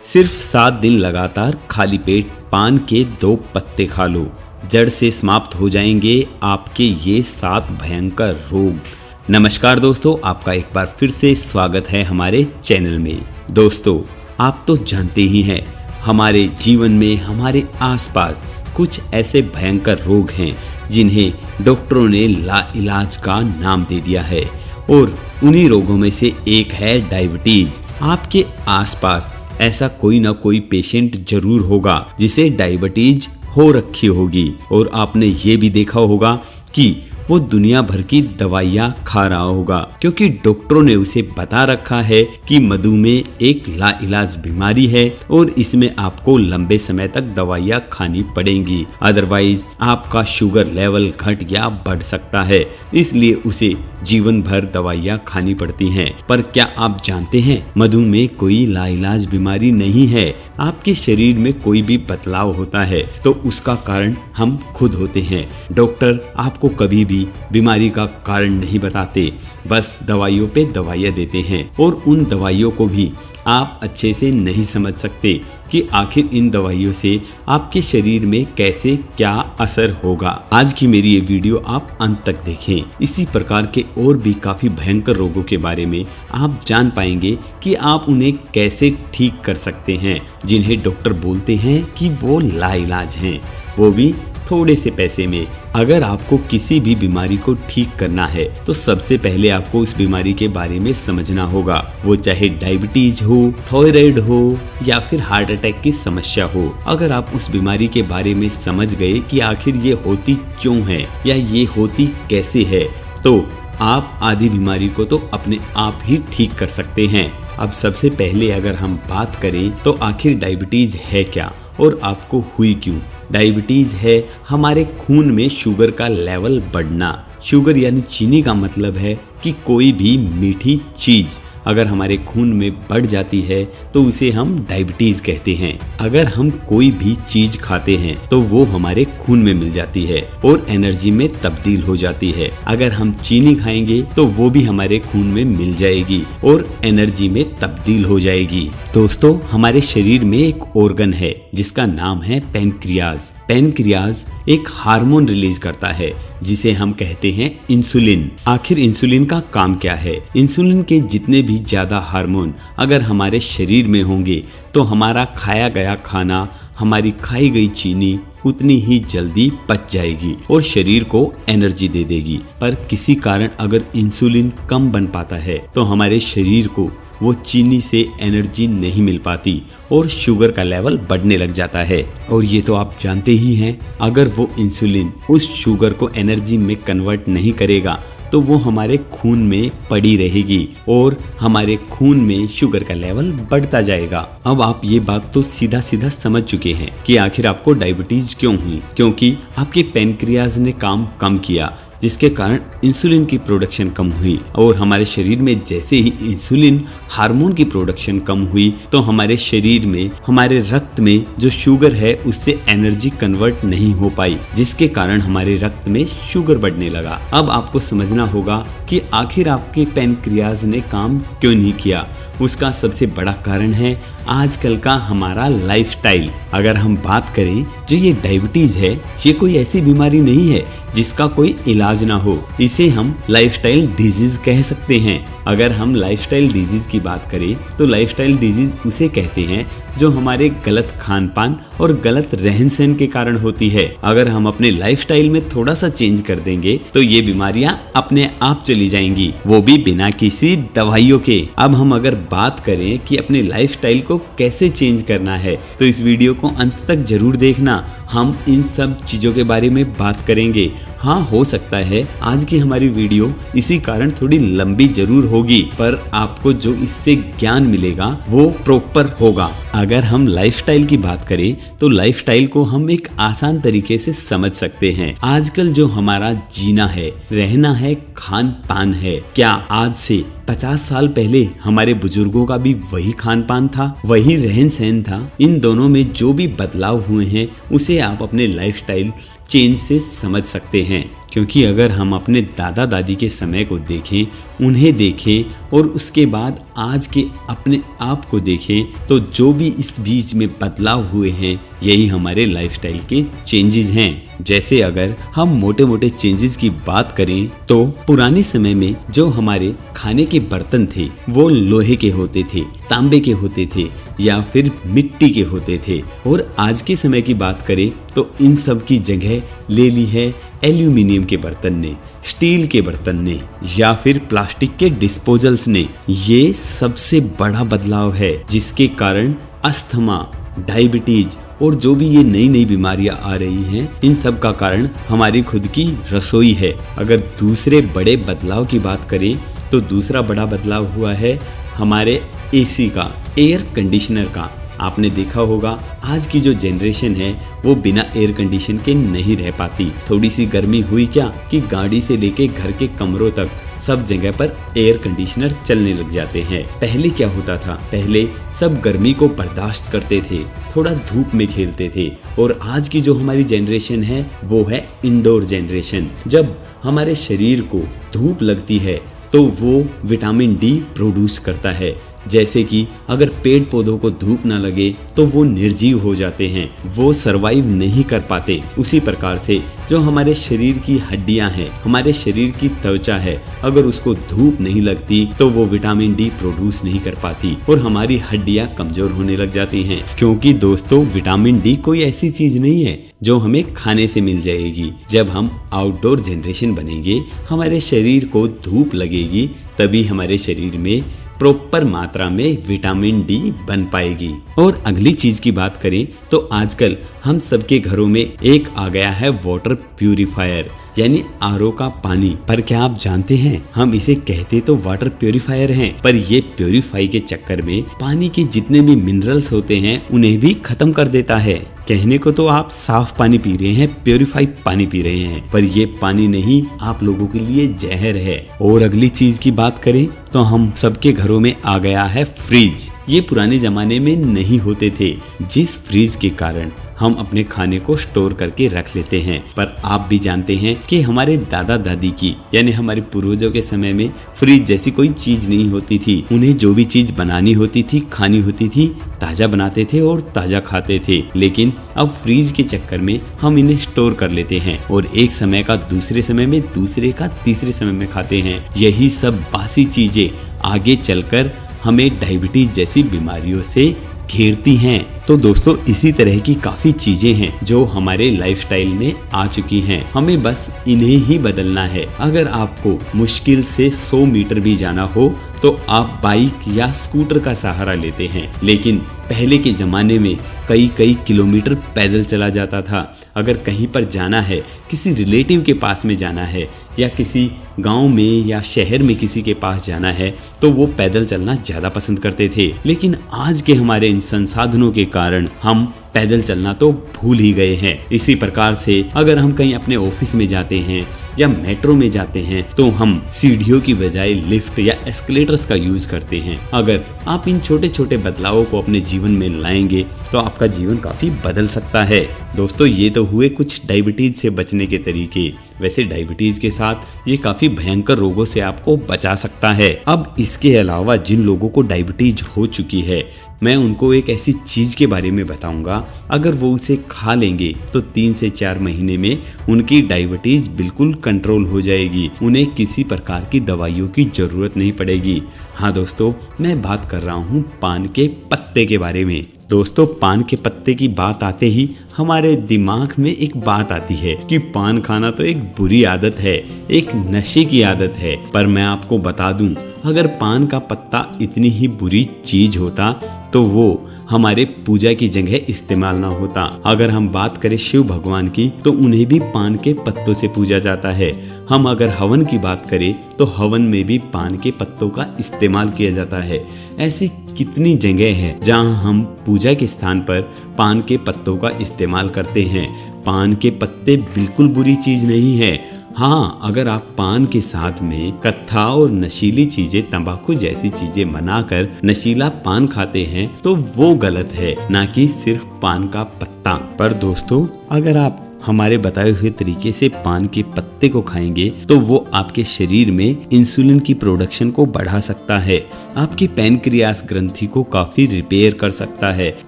सिर्फ 7 दिन लगातार खाली पेट पान के 2 पत्ते खा लो, जड़ से समाप्त हो जाएंगे आपके ये 7 भयंकर रोग। नमस्कार दोस्तों, आपका एक बार फिर से स्वागत है हमारे चैनल में। दोस्तों, आप तो जानते ही हैं हमारे जीवन में हमारे आसपास कुछ ऐसे भयंकर रोग हैं जिन्हें डॉक्टरों ने लाइलाज का नाम दे दिया है, और उन्हीं रोगों में से एक है डायबिटीज। आपके आसपास ऐसा कोई ना कोई पेशेंट जरूर होगा जिसे डायबिटीज हो रखी होगी, और आपने ये भी देखा होगा कि वो दुनिया भर की दवाइयाँ खा रहा होगा, क्योंकि डॉक्टरों ने उसे बता रखा है कि मधुमेह एक लाइलाज बीमारी है और इसमें आपको लंबे समय तक दवाइयाँ खानी पड़ेंगी, अदरवाइज आपका शुगर लेवल घट या बढ़ सकता है, इसलिए उसे जीवन भर दवाइयाँ खानी पड़ती हैं। पर क्या आप जानते हैं मधुमेह कोई लाइलाज बीमारी नहीं है। आपके शरीर में कोई भी बदलाव होता है तो उसका कारण हम खुद होते हैं। डॉक्टर आपको कभी भी बीमारी का कारण नहीं बताते, बस दवाइयों पे दवाइयाँ देते हैं, और उन दवाइयों को भी आप अच्छे से नहीं समझ सकते कि आखिर इन दवाइयों से आपके शरीर में कैसे क्या असर होगा। आज की मेरी ये वीडियो आप अंत तक देखें। इसी प्रकार के और भी काफी भयंकर रोगों के बारे में आप जान पाएंगे कि आप उन्हें कैसे ठीक कर सकते हैं, जिन्हें डॉक्टर बोलते हैं कि वो लाइलाज हैं, वो भी थोड़े से पैसे में। अगर आपको किसी भी बीमारी को ठीक करना है तो सबसे पहले आपको उस बीमारी के बारे में समझना होगा, वो चाहे डायबिटीज हो, थायराइड हो या फिर हार्ट अटैक की समस्या हो। अगर आप उस बीमारी के बारे में समझ गए कि आखिर ये होती क्यों है या ये होती कैसे है, तो आप आधी बीमारी को तो अपने आप ही ठीक कर सकते हैं। अब सबसे पहले अगर हम बात करें तो आखिर डायबिटीज है क्या और आपको हुई क्यों। डायबिटीज है हमारे खून में शुगर का लेवल बढ़ना। शुगर यानी चीनी का मतलब है कि कोई भी मीठी चीज अगर हमारे खून में बढ़ जाती है तो उसे हम डायबिटीज कहते हैं। अगर हम कोई भी चीज खाते हैं तो वो हमारे खून में मिल जाती है और एनर्जी में तब्दील हो जाती है। अगर हम चीनी खाएंगे तो वो भी हमारे खून में मिल जाएगी और एनर्जी में तब्दील हो जाएगी। दोस्तों, हमारे शरीर में एक ऑर्गन है जिसका नाम है पैनक्रियाज। पैनक्रियाज एक हार्मोन रिलीज करता है जिसे हम कहते हैं इंसुलिन। आखिर इंसुलिन का काम क्या है? इंसुलिन के जितने भी ज्यादा हार्मोन अगर हमारे शरीर में होंगे तो हमारा खाया गया खाना, हमारी खाई गई चीनी उतनी ही जल्दी पच जाएगी और शरीर को एनर्जी दे देगी। पर किसी कारण अगर इंसुलिन कम बन पाता है तो हमारे शरीर को वो चीनी से एनर्जी नहीं मिल पाती और शुगर का लेवल बढ़ने लग जाता है। और ये तो आप जानते ही हैं, अगर वो इंसुलिन उस शुगर को एनर्जी में कन्वर्ट नहीं करेगा तो वो हमारे खून में पड़ी रहेगी और हमारे खून में शुगर का लेवल बढ़ता जाएगा। अब आप ये बात तो सीधा सीधा समझ चुके हैं कि आखिर आपको डायबिटीज क्यों हुई, क्योंकि आपके पैनक्रियाज ने काम कम किया, जिसके कारण इंसुलिन की प्रोडक्शन कम हुई। और हमारे शरीर में जैसे ही इंसुलिन हार्मोन की प्रोडक्शन कम हुई तो हमारे शरीर में, हमारे रक्त में जो शुगर है उससे एनर्जी कन्वर्ट नहीं हो पाई, जिसके कारण हमारे रक्त में शुगर बढ़ने लगा। अब आपको समझना होगा कि आखिर आपके पैनक्रियाज ने काम क्यों नहीं किया। उसका सबसे बड़ा कारण है आजकल का हमारा लाइफस्टाइल। अगर हम बात करें, जो ये डायबिटीज है ये कोई ऐसी बीमारी नहीं है जिसका कोई इलाज ना हो, इसे हम लाइफस्टाइल डिजीज कह सकते हैं। अगर हम लाइफस्टाइल डिजीज की बात करें तो लाइफस्टाइल डिजीज उसे कहते हैं जो हमारे गलत खान पान और गलत रहन सहन के कारण होती है। अगर हम अपने लाइफस्टाइल में थोड़ा सा चेंज कर देंगे तो ये बीमारियां अपने आप चली जाएंगी, वो भी बिना किसी दवाइयों के। अब हम अगर बात करें कि अपने लाइफस्टाइल को कैसे चेंज करना है तो इस वीडियो को अंत तक जरूर देखना। हम इन सब चीजों के बारे में बात करेंगे। हाँ, हो सकता है आज की हमारी वीडियो इसी कारण थोड़ी लंबी जरूर होगी, पर आपको जो इससे ज्ञान मिलेगा वो प्रॉपर होगा। अगर हम लाइफस्टाइल की बात करें तो लाइफस्टाइल को हम एक आसान तरीके से समझ सकते हैं। आजकल जो हमारा जीना है, रहना है, खान पान है, क्या आज से 50 साल पहले हमारे बुजुर्गों का भी वही खान पान था, वही रहन सहन था? इन दोनों में जो भी बदलाव हुए हैं उसे आप अपने लाइफस्टाइल चेंज से समझ सकते हैं। क्योंकि अगर हम अपने दादा दादी के समय को देखें, उन्हें देखें और उसके बाद आज के अपने आप को देखें तो जो भी इस बीच में बदलाव हुए हैं यही हमारे लाइफस्टाइल के चेंजेस हैं। जैसे अगर हम मोटे मोटे चेंजेस की बात करें तो पुराने समय में जो हमारे खाने के बर्तन थे वो लोहे के होते थे, तांबे के होते थे या फिर मिट्टी के होते थे, और आज के समय की बात करें तो इन सब की जगह ले ली है एल्यूमिनियम के बर्तन ने, स्टील के बर्तन ने या फिर प्लास्टिक के डिस्पोजल्स ने। ये सबसे बड़ा बदलाव है जिसके कारण अस्थमा, डायबिटीज और जो भी ये नई नई बीमारियां आ रही हैं, इन सब का कारण हमारी खुद की रसोई है। अगर दूसरे बड़े बदलाव की बात करें तो दूसरा बड़ा बदलाव हुआ है हमारे एसी का, एयर कंडीशनर का। आपने देखा होगा आज की जो जनरेशन है वो बिना एयर कंडीशन के नहीं रह पाती। थोड़ी सी गर्मी हुई क्या कि गाड़ी से लेके घर के कमरों तक सब जगह पर एयर कंडीशनर चलने लग जाते हैं। पहले क्या होता था, पहले सब गर्मी को बर्दाश्त करते थे, थोड़ा धूप में खेलते थे, और आज की जो हमारी जनरेशन है वो है इंडोर जनरेशन। जब हमारे शरीर को धूप लगती है तो वो विटामिन डी प्रोड्यूस करता है। जैसे कि अगर पेड़ पौधों को धूप ना लगे तो वो निर्जीव हो जाते हैं, वो सरवाइव नहीं कर पाते। उसी प्रकार से जो हमारे शरीर की हड्डियां हैं, हमारे शरीर की त्वचा है, अगर उसको धूप नहीं लगती तो वो विटामिन डी प्रोड्यूस नहीं कर पाती और हमारी हड्डियां कमजोर होने लग जाती हैं। क्योंकि दोस्तों विटामिन डी कोई ऐसी चीज नहीं है जो हमें खाने से मिल जाएगी। जब हम आउटडोर जनरेशन बनेंगे, हमारे शरीर को धूप लगेगी, तभी हमारे शरीर में प्रॉपर मात्रा में विटामिन डी बन पाएगी। और अगली चीज की बात करें तो आजकल हम सबके घरों में एक आ गया है वाटर प्यूरिफायर, यानी आरओ का पानी। पर क्या आप जानते हैं, हम इसे कहते तो वाटर प्यूरिफायर हैं, पर ये प्यूरिफाई के चक्कर में पानी के जितने भी मिनरल्स होते हैं उन्हें भी खत्म कर देता है। कहने को तो आप साफ पानी पी रहे हैं, प्यूरिफाई पानी पी रहे हैं, पर ये पानी नहीं, आप लोगों के लिए जहर है। और अगली चीज की बात करें तो हम सबके घरों में आ गया है फ्रिज। ये पुराने जमाने में नहीं होते थे, जिस फ्रिज के कारण हम अपने खाने को स्टोर करके रख लेते हैं। पर आप भी जानते हैं कि हमारे दादा दादी की यानी हमारे पूर्वजों के समय में फ्रिज जैसी कोई चीज नहीं होती थी। उन्हें जो भी चीज बनानी होती थी, खानी होती थी, ताजा बनाते थे और ताजा खाते थे। लेकिन अब फ्रीज के चक्कर में हम इन्हें स्टोर कर लेते हैं और एक समय का दूसरे समय में, दूसरे का तीसरे समय में खाते हैं। यही सब बासी चीजें आगे चलकर हमें डायबिटीज जैसी बीमारियों से घेरती हैं। तो दोस्तों इसी तरह की काफी चीजें हैं जो हमारे लाइफस्टाइल में आ चुकी हैं, हमें बस इन्हें ही बदलना है। अगर आपको मुश्किल से 100 मीटर भी जाना हो तो आप बाइक या स्कूटर का सहारा लेते हैं, लेकिन पहले के जमाने में कई किलोमीटर पैदल चला जाता था। अगर कहीं पर जाना है, किसी रिलेटिव के पास में जाना है या किसी गांव में या शहर में किसी के पास जाना है तो वो पैदल चलना ज्यादा पसंद करते थे। लेकिन आज के हमारे इन संसाधनों के कारण हम पैदल चलना तो भूल ही गए हैं। इसी प्रकार से अगर हम कहीं अपने ऑफिस में जाते हैं या मेट्रो में जाते हैं तो हम सीढ़ियों की बजाय लिफ्ट या एस्केलेटर्स का यूज करते हैं। अगर आप इन छोटे छोटे बदलावों को अपने जीवन में लाएंगे तो आपका जीवन काफी बदल सकता है। दोस्तों ये तो हुए कुछ डायबिटीज से बचने के तरीके। वैसे डायबिटीज के साथ ये काफी भयंकर रोगों से आपको बचा सकता है। अब इसके अलावा जिन लोगों को डायबिटीज हो चुकी है, मैं उनको एक ऐसी चीज के बारे में बताऊंगा, अगर वो उसे खा लेंगे तो 3 से 4 महीने में उनकी डायबिटीज बिल्कुल कंट्रोल हो जाएगी। उन्हें किसी प्रकार की दवाइयों की जरूरत नहीं पड़ेगी। हाँ दोस्तों, मैं बात कर रहा हूँ पान के पत्ते के बारे में। दोस्तों पान के पत्ते की बात आते ही हमारे दिमाग में एक बात आती है कि पान खाना तो एक बुरी आदत है, एक नशे की आदत है। पर मैं आपको बता दूं, अगर पान का पत्ता इतनी ही बुरी चीज होता तो वो हमारे पूजा की जगह इस्तेमाल ना होता। अगर हम बात करें शिव भगवान की तो उन्हें भी पान के पत्तों से पूजा जाता है। हम अगर हवन की बात करें तो हवन में भी पान के पत्तों का इस्तेमाल किया जाता है। ऐसी कितनी जगह है जहां हम पूजा के स्थान पर पान के पत्तों का इस्तेमाल करते हैं। पान के पत्ते बिल्कुल बुरी चीज नहीं है। हाँ, अगर आप पान के साथ में कत्था और नशीली चीजें, तंबाकू जैसी चीजें बनाकर नशीला पान खाते हैं तो वो गलत है, ना कि सिर्फ पान का पत्ता। पर दोस्तों अगर आप हमारे बताए हुए तरीके से पान के पत्ते को खाएंगे तो वो आपके शरीर में इंसुलिन की प्रोडक्शन को बढ़ा सकता है, आपकी पैनक्रियास ग्रंथि को काफी रिपेयर कर सकता है,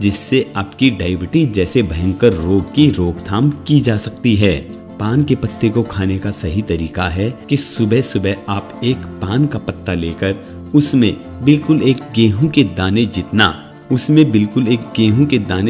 जिससे आपकी डायबिटीज जैसे भयंकर रोग की रोकथाम की जा सकती है। पान के पत्ते को खाने का सही तरीका है कि सुबह सुबह आप एक पान का पत्ता लेकर उसमें बिल्कुल एक गेहूं के दाने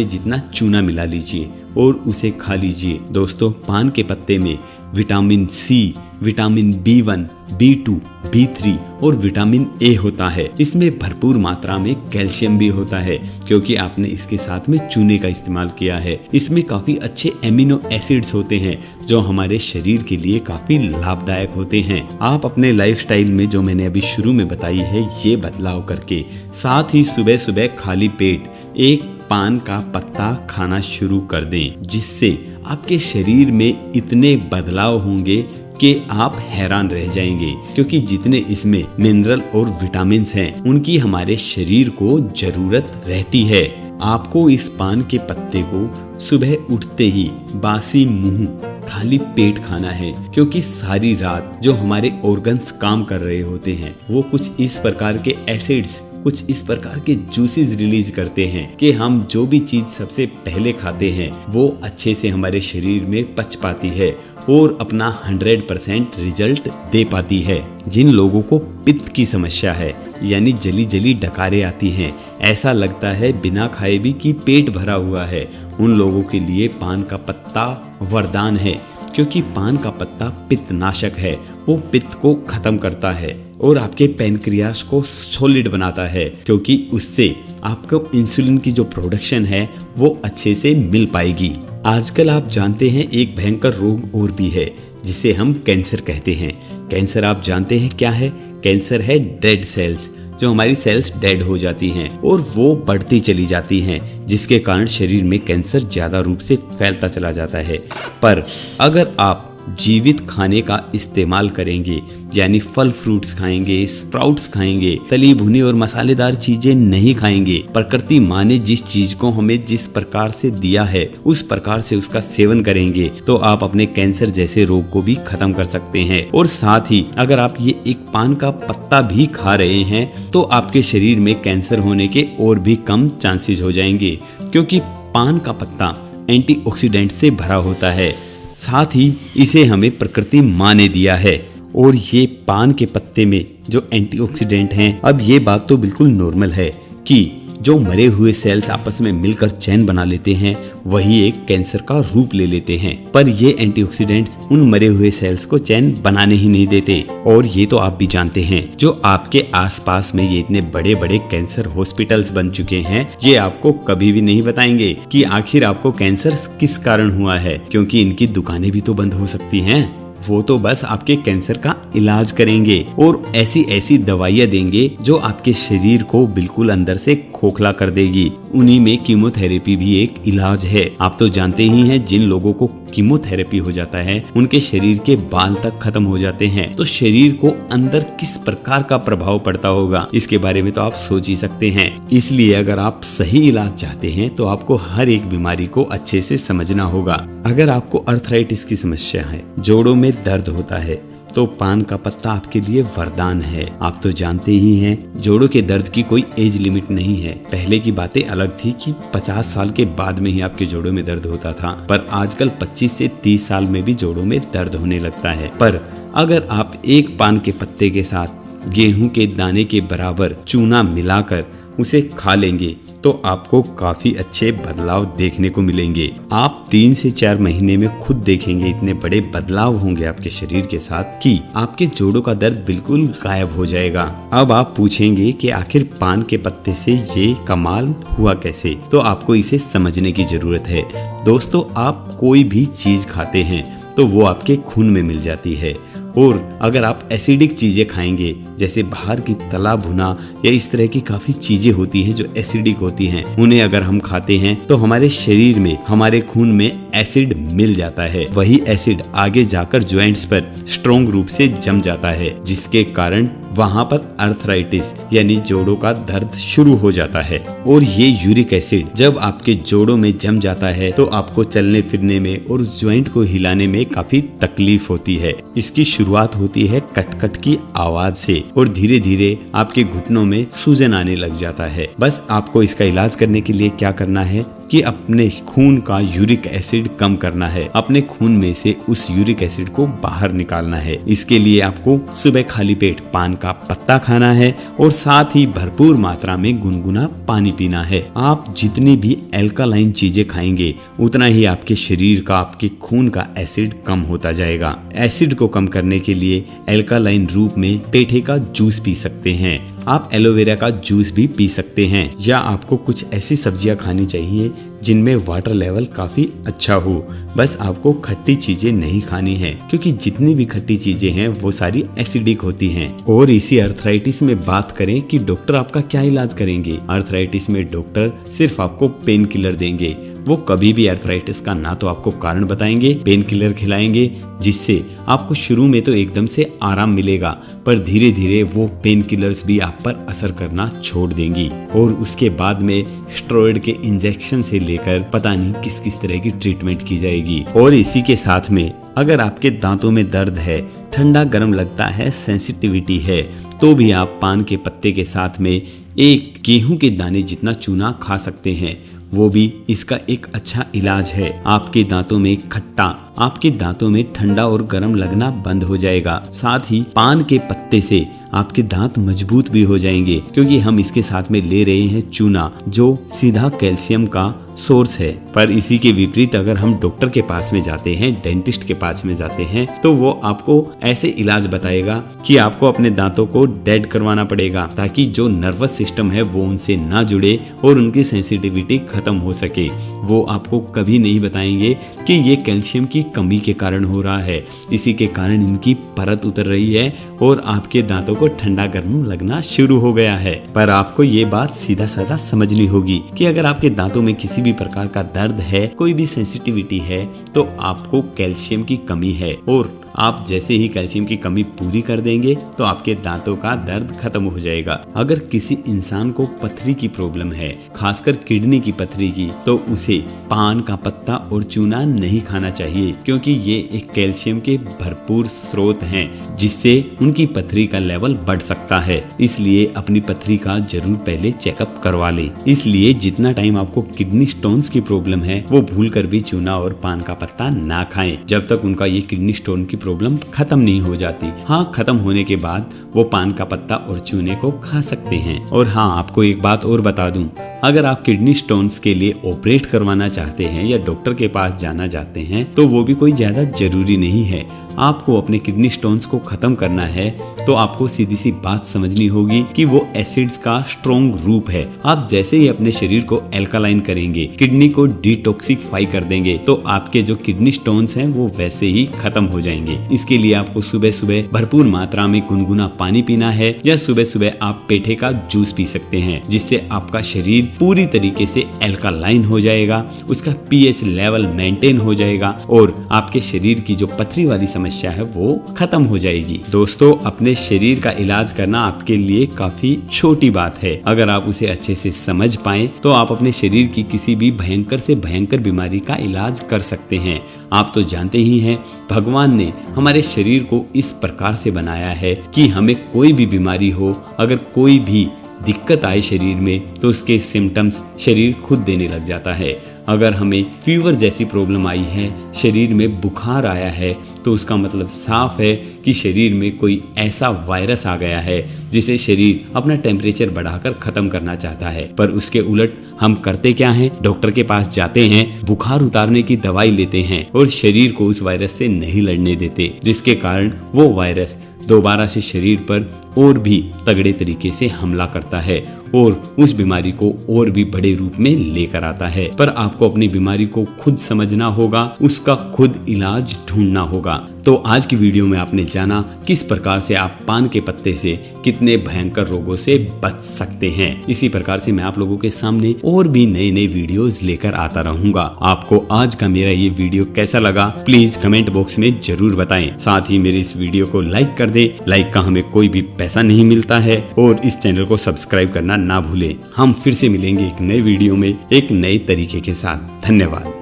जितना चूना मिला लीजिए और उसे खा लीजिए। दोस्तों, पान के पत्ते में vitamin C, vitamin B1, B2, B3 और विटामिन A होता है। इसमें भरपूर मात्रा में कैल्शियम भी होता है क्योंकि आपने इसके साथ में चूने का इस्तेमाल किया है। इसमें काफी अच्छे एमिनो एसिड्स होते हैं जो हमारे शरीर के लिए काफी लाभदायक होते हैं। आप अपने लाइफस्टाइल में जो मैंने अभी शुरू में बताई है ये बदलाव करके साथ ही सुबह सुबह खाली पेट एक पान का पत्ता खाना शुरू कर दें, जिससे आपके शरीर में इतने बदलाव होंगे कि आप हैरान रह जाएंगे, क्योंकि जितने इसमें मिनरल और विटामिन्स हैं उनकी हमारे शरीर को जरूरत रहती है। आपको इस पान के पत्ते को सुबह उठते ही बासी मुंह खाली पेट खाना है, क्योंकि सारी रात जो हमारे ऑर्गन्स काम कर रहे होते हैं वो कुछ इस प्रकार के एसिड्स, कुछ इस प्रकार के जूसेस रिलीज करते हैं कि हम जो भी चीज सबसे पहले खाते हैं वो अच्छे से हमारे शरीर में पच पाती है और अपना 100% रिजल्ट दे पाती है। जिन लोगों को पित्त की समस्या है यानी जली जली डकारें आती हैं, ऐसा लगता है बिना खाए भी कि पेट भरा हुआ है, उन लोगों के लिए पान का पत्ता वरदान है, क्योंकि पान का पत्ता पित्तनाशक है। वो पित्त को खत्म करता है और आपके पैनक्रियास को सॉलिड बनाता है, क्योंकि उससे आपको इंसुलिन की जो प्रोडक्शन है वो अच्छे से मिल पाएगी। आजकल आप जानते हैं एक भयंकर रोग और भी है जिसे हम कैंसर कहते हैं। कैंसर आप जानते हैं क्या है? कैंसर है डेड सेल्स, जो हमारी सेल्स डेड हो जाती हैं और वो बढ़ती चली जाती हैं, जिसके कारण शरीर में कैंसर ज्यादा रूप से फैलता चला जाता है। पर अगर आप जीवित खाने का इस्तेमाल करेंगे, यानी फल फ्रूट्स खाएंगे, स्प्राउट्स खाएंगे, तली भुनी और मसालेदार चीजें नहीं खाएंगे, प्रकृति माँ ने जिस चीज को हमें जिस प्रकार से दिया है उस प्रकार से उसका सेवन करेंगे, तो आप अपने कैंसर जैसे रोग को भी खत्म कर सकते हैं। और साथ ही अगर आप ये एक पान का पत्ता भी खा रहे हैं तो आपके शरीर में कैंसर होने के और भी कम चांसेस हो जाएंगे, क्योंकि पान का पत्ता एंटीऑक्सीडेंट से भरा होता है। साथ ही इसे हमें प्रकृति माँ ने दिया है और ये पान के पत्ते में जो एंटीऑक्सीडेंट हैं, अब ये बात तो बिल्कुल नॉर्मल है कि जो मरे हुए सेल्स आपस में मिलकर चैन बना लेते हैं वही एक कैंसर का रूप ले लेते हैं, पर ये एंटीऑक्सीडेंट्स उन मरे हुए सेल्स को चैन बनाने ही नहीं देते। और ये तो आप भी जानते हैं, जो आपके आसपास में ये इतने बड़े बड़े कैंसर हॉस्पिटल्स बन चुके हैं, ये आपको कभी भी नहीं बताएंगे कि आखिर आपको कैंसर किस कारण हुआ है, क्योंकि इनकी दुकानें भी तो बंद हो सकती हैं। वो तो बस आपके कैंसर का इलाज करेंगे और ऐसी ऐसी दवाइयाँ देंगे जो आपके शरीर को बिल्कुल अंदर से खोखला कर देगी। उन्हीं में कीमोथेरेपी भी एक इलाज है। आप तो जानते ही हैं, जिन लोगों को कीमोथेरेपी हो जाता है उनके शरीर के बाल तक खत्म हो जाते हैं, तो शरीर को अंदर किस प्रकार का प्रभाव पड़ता होगा इसके बारे में तो आप सोच ही सकते हैं। इसलिए अगर आप सही इलाज चाहते हैं तो आपको हर एक बीमारी को अच्छे से समझना होगा। अगर आपको अर्थराइटिस की समस्या है, जोड़ों में दर्द होता है, तो पान का पत्ता आपके लिए वरदान है। आप तो जानते ही हैं, जोड़ों के दर्द की कोई एज लिमिट नहीं है। पहले की बातें अलग थी कि 50 साल के बाद में ही आपके जोड़ों में दर्द होता था, पर आजकल 25 से 30 साल में भी जोड़ों में दर्द होने लगता है। पर अगर आप एक पान के पत्ते के साथ गेहूं के दाने के बराबर चूना मिलाकर उसे खा लेंगे तो आपको काफी अच्छे बदलाव देखने को मिलेंगे। आप 3 से 4 महीने में खुद देखेंगे इतने बड़े बदलाव होंगे आपके शरीर के साथ कि आपके जोड़ों का दर्द बिल्कुल गायब हो जाएगा। अब आप पूछेंगे कि आखिर पान के पत्ते से ये कमाल हुआ कैसे, तो आपको इसे समझने की जरूरत है। दोस्तों, आप कोई भी चीज खाते हैं तो वो आपके खून में मिल जाती है, और अगर आप एसिडिक चीजें खाएंगे, जैसे बाहर की तला भुना या इस तरह की काफी चीजें होती हैं जो एसिडिक होती हैं, उन्हें अगर हम खाते हैं तो हमारे शरीर में, हमारे खून में एसिड मिल जाता है। वही एसिड आगे जाकर ज्वाइंट्स पर स्ट्रॉन्ग रूप से जम जाता है, जिसके कारण वहाँ पर अर्थराइटिस यानी जोड़ों का दर्द शुरू हो जाता है। और ये यूरिक एसिड जब आपके जोड़ों में जम जाता है तो आपको चलने फिरने में और ज्वाइंट को हिलाने में काफी तकलीफ होती है। इसकी शुरुआत होती है कट-कट की आवाज से और धीरे धीरे आपके घुटनों में सूजन आने लग जाता है। बस आपको इसका इलाज करने के लिए क्या करना है कि अपने खून का यूरिक एसिड कम करना है, अपने खून में से उस यूरिक एसिड को बाहर निकालना है। इसके लिए आपको सुबह खाली पेट पान का पत्ता खाना है और साथ ही भरपूर मात्रा में गुनगुना पानी पीना है। आप जितनी भी एल्कालाइन चीजें खाएंगे उतना ही आपके शरीर का, आपके खून का एसिड कम होता जाएगा। एसिड को कम करने के लिए एल्कालाइन रूप में पेठे का जूस पी सकते हैं, आप एलोवेरा का जूस भी पी सकते हैं, या आपको कुछ ऐसी सब्जियां खानी चाहिए जिनमें वाटर लेवल काफी अच्छा हो। बस आपको खट्टी चीजें नहीं खानी है, क्योंकि जितनी भी खट्टी चीजें हैं वो सारी एसिडिक होती हैं। और इसी अर्थराइटिस में बात करें कि डॉक्टर आपका क्या इलाज करेंगे। अर्थराइटिस में डॉक्टर सिर्फ आपको पेन किलर देंगे। वो कभी भी अर्थराइटिस का ना तो आपको कारण बताएंगे, पेन किलर खिलाएंगे, जिससे आपको शुरू में तो एकदम से आराम मिलेगा, पर धीरे धीरे वो पेन किलर्स भी आप पर असर करना छोड़ देंगी। और उसके बाद में स्टेरॉइड के इंजेक्शन से लेकर पता नहीं किस किस तरह की ट्रीटमेंट की जाएगी। और इसी के साथ में अगर आपके दांतों में दर्द है, ठंडा गर्म लगता है, सेंसिटिविटी है, तो भी आप पान के पत्ते के साथ में एक गेहूं के दाने जितना चूना खा सकते हैं। वो भी इसका एक अच्छा इलाज है। आपके दांतों में खट्टा, आपके दांतों में ठंडा और गर्म लगना बंद हो जाएगा। साथ ही पान के पत्ते से आपके दांत मजबूत भी हो जाएंगे, क्योंकि हम इसके साथ में ले रहे हैं चूना, जो सीधा कैल्शियम का सोर्स है। पर इसी के विपरीत अगर हम डॉक्टर के पास में जाते हैं, डेंटिस्ट के पास में जाते हैं, तो वो आपको ऐसे इलाज बताएगा कि आपको अपने दांतों को डेड करवाना पड़ेगा, ताकि जो नर्वस सिस्टम है वो उनसे ना जुड़े और उनकी सेंसिटिविटी खत्म हो सके। वो आपको कभी नहीं बताएंगे कि ये कैल्शियम की कमी के कारण हो रहा है, इसी के कारण इनकी परत उतर रही है और आपके दांतों को ठंडा गर्म लगना शुरू हो गया है। पर आपको ये बात सीधा साधा समझनी होगी कि अगर आपके दांतों में किसी भी प्रकार का दर्द है, कोई भी सेंसिटिविटी है, तो आपको कैल्शियम की कमी है। और आप जैसे ही कैल्शियम की कमी पूरी कर देंगे तो आपके दांतों का दर्द खत्म हो जाएगा। अगर किसी इंसान को पथरी की प्रॉब्लम है, खासकर किडनी की पथरी की, तो उसे पान का पत्ता और चूना नहीं खाना चाहिए, क्योंकि ये एक कैल्शियम के भरपूर स्रोत हैं, जिससे उनकी पथरी का लेवल बढ़ सकता है। इसलिए अपनी पथरी का जरूर पहले चेकअप करवा लें। इसलिए जितना टाइम आपको किडनी स्टोन्स की प्रॉब्लम है, वो भूल कर भी चूना और पान का पत्ता ना खाएं, जब तक उनका ये किडनी स्टोन की प्रॉब्लम खत्म नहीं हो जाती। हाँ, खत्म होने के बाद वो पान का पत्ता और चूने को खा सकते हैं। और हाँ, आपको एक बात और बता दूं, अगर आप किडनी स्टोन्स के लिए ऑपरेट करवाना चाहते हैं या डॉक्टर के पास जाना चाहते हैं, तो वो भी कोई ज्यादा जरूरी नहीं है। आपको अपने किडनी स्टोन्स को खत्म करना है तो आपको सीधी सी बात समझनी होगी कि वो एसिड्स का स्ट्रॉन्ग रूप है। आप जैसे ही अपने शरीर को एल्कालाइन करेंगे, किडनी को डिटॉक्सिफाई कर देंगे, तो आपके जो किडनी स्टोन्स हैं वो वैसे ही खत्म हो जाएंगे। इसके लिए आपको सुबह सुबह भरपूर मात्रा में गुनगुना पानी पीना है, या सुबह सुबह आप पेठे का जूस पी सकते हैं, जिससे आपका शरीर पूरी तरीके से एल्कालाइन हो जाएगा, उसका पीएच लेवल मेंटेन हो जाएगा और आपके शरीर की जो पथरी वाली समस्या है वो खत्म हो जाएगी। दोस्तों, अपने शरीर का इलाज करना आपके लिए काफी छोटी बात है। अगर आप उसे अच्छे से समझ पाएं तो आप अपने शरीर की किसी भी भयंकर से भयंकर बीमारी का इलाज कर सकते हैं। आप तो जानते ही हैं, भगवान ने हमारे शरीर को इस प्रकार से बनाया है कि हमें कोई भी बीमारी हो, अगर कोई भी दिक्कत आए शरीर में, तो उसके सिम्टम्स शरीर खुद देने लग जाता है। अगर हमें फीवर जैसी प्रॉब्लम आई है, शरीर में बुखार आया है, तो उसका मतलब साफ है कि शरीर में कोई ऐसा वायरस आ गया है जिसे शरीर अपना टेम्परेचर बढ़ाकर खत्म करना चाहता है। पर उसके उलट हम करते क्या हैं? डॉक्टर के पास जाते हैं, बुखार उतारने की दवाई लेते हैं और शरीर को उस वायरस से नहीं लड़ने देते, जिसके कारण वो वायरस दोबारा से शरीर पर और भी तगड़े तरीके से हमला करता है और उस बीमारी को और भी बड़े रूप में लेकर आता है। पर आपको अपनी बीमारी को खुद समझना होगा, उसका खुद इलाज ढूंढना होगा। तो आज की वीडियो में आपने जाना किस प्रकार से आप पान के पत्ते से कितने भयंकर रोगों से बच सकते हैं। इसी प्रकार से मैं आप लोगों के सामने और भी नए नए वीडियोस लेकर आता रहूंगा। आपको आज का मेरा ये वीडियो कैसा लगा प्लीज कमेंट बॉक्स में जरूर बताएं। साथ ही मेरे इस वीडियो को लाइक कर दे। लाइक का हमें कोई भी पैसा नहीं मिलता है और इस चैनल को सब्सक्राइब करना ना भूलें। हम फिर से मिलेंगे एक नए वीडियो में एक नए तरीके के साथ। धन्यवाद।